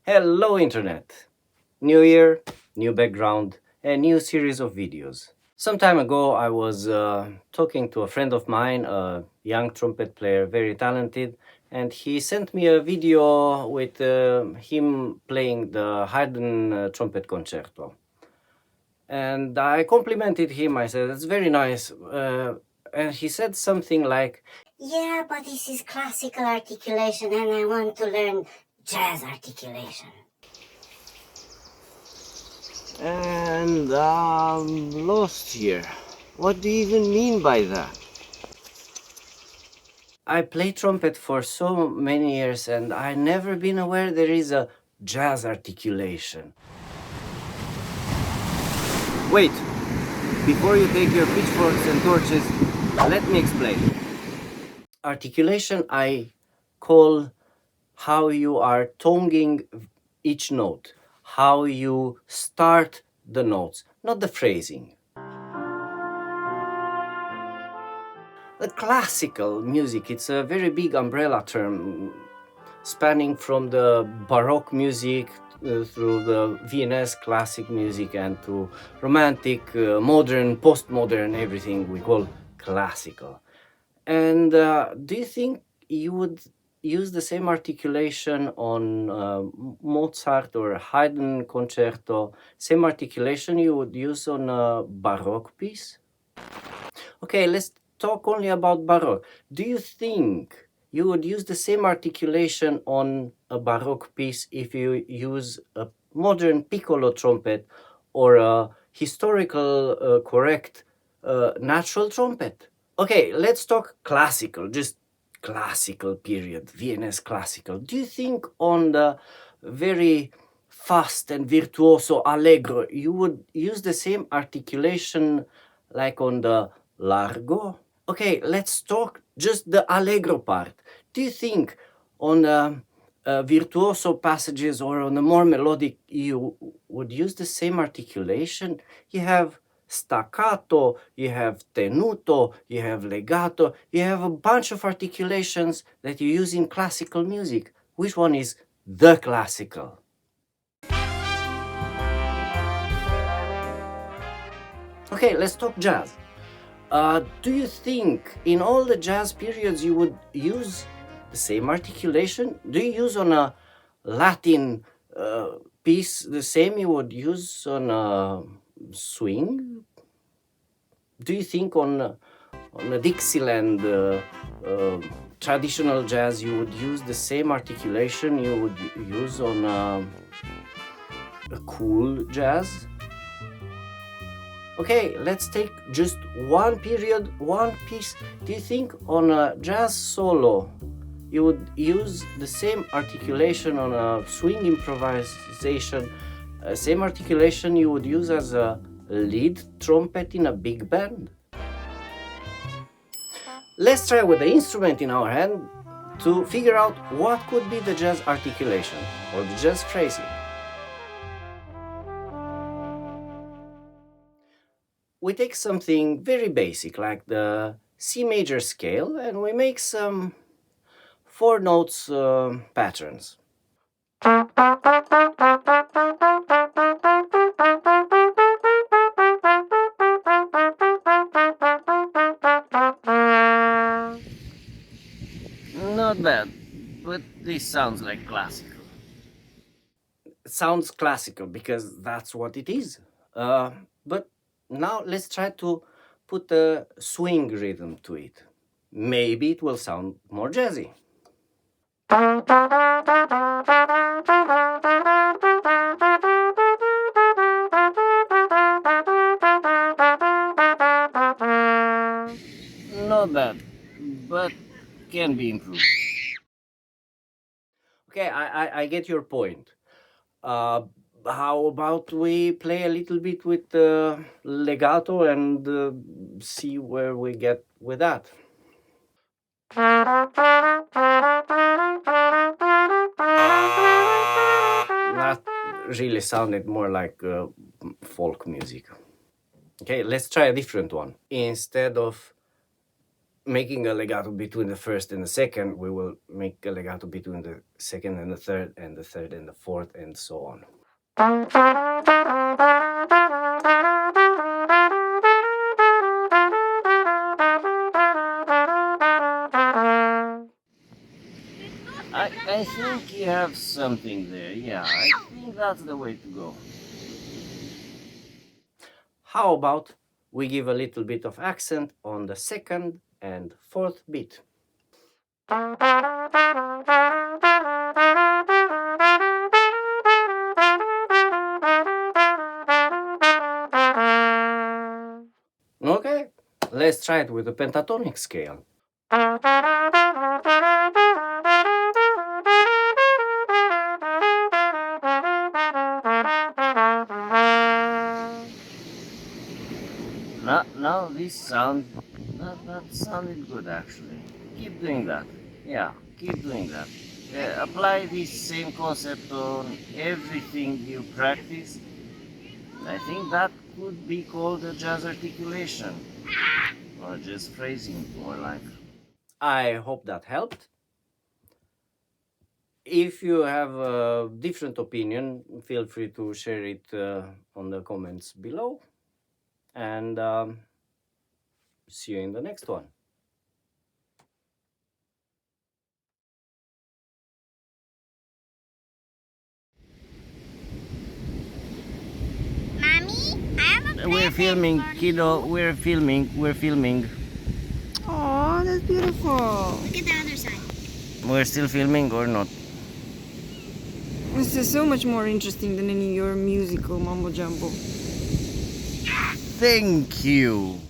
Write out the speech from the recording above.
Hello Internet! New year, new background, a new series of videos. Some time ago I was talking to a friend of mine, a young trumpet player, very talented, and he sent me a video with him playing the Haydn trumpet concerto. And I complimented him, I said, it's very nice. And he said something like, Yeah, but this is classical articulation and I want to learn jazz articulation. and I'm lost here. What do you even mean by that? I play trumpet for so many years and I never been aware there is a jazz articulation. Wait, before you take your pitchforks and torches, let me explain. Articulation I call how you are tonguing each note, how you start the notes, not the phrasing. The classical music, it's a very big umbrella term spanning from the Baroque music through the Viennese classic music and to romantic, modern, postmodern, everything we call classical. And do you think you would use the same articulation on Mozart or Haydn concerto, same articulation you would use on a Baroque piece? Okay, let's talk only about Baroque. Do you think you would use the same articulation on a Baroque piece if you use a modern piccolo trumpet or a historical, correct natural trumpet? Okay, let's talk classical, just classical period, Viennese classical. Do you think on the very fast and virtuoso allegro you would use the same articulation like on the largo? Okay, let's talk just the allegro part. Do you think on the virtuoso passages or on the more melodic you would use the same articulation? You have staccato, you have tenuto, you have legato, you have a bunch of articulations that you use in classical music. Which one is the classical? Okay, let's talk jazz. Do you think in all the jazz periods you would use the same articulation? Do you use on a Latin piece the same you would use on a swing? Do you think on a Dixieland traditional jazz you would use the same articulation you would use on a cool jazz? Okay, let's take just one period, one piece. Do you think on a jazz solo you would use the same articulation on a swing improvisation, same articulation you would use as a lead trumpet in a big band? Let's try with the instrument in our hand to figure out what could be the jazz articulation or the jazz phrasing. We take something very basic like the C major scale and we make some 4 notes patterns. Not bad, but this sounds like classical. It sounds classical because that's what it is. But now let's try to put a swing rhythm to it. Maybe it will sound more jazzy. Not bad, but can be improved. Okay, I get your point. How about we play a little bit with legato and see where we get with that? That really sounded more like folk music. Okay, let's try a different one. Instead of making a legato between the first and the second, we will make a legato between the second and the third and the fourth, and so on. I think you have something there. Yeah, I think that's the way to go. How about we give a little bit of accent on the second and fourth beat? Okay, let's try it with the pentatonic scale. Now this sound, that sounded good actually. Keep doing that. Yeah, keep doing that. Apply this same concept on everything you practice. I think that could be called a jazz articulation, or just phrasing, more like. I hope that helped. If you have a different opinion, feel free to share it on the comments below. And see you in the next one. Mommy, I have a We're filming, kiddo. We're filming. Oh, that's beautiful. Look at the other side. We're still filming or not? This is so much more interesting than any of your musical mumbo jumbo. Thank you.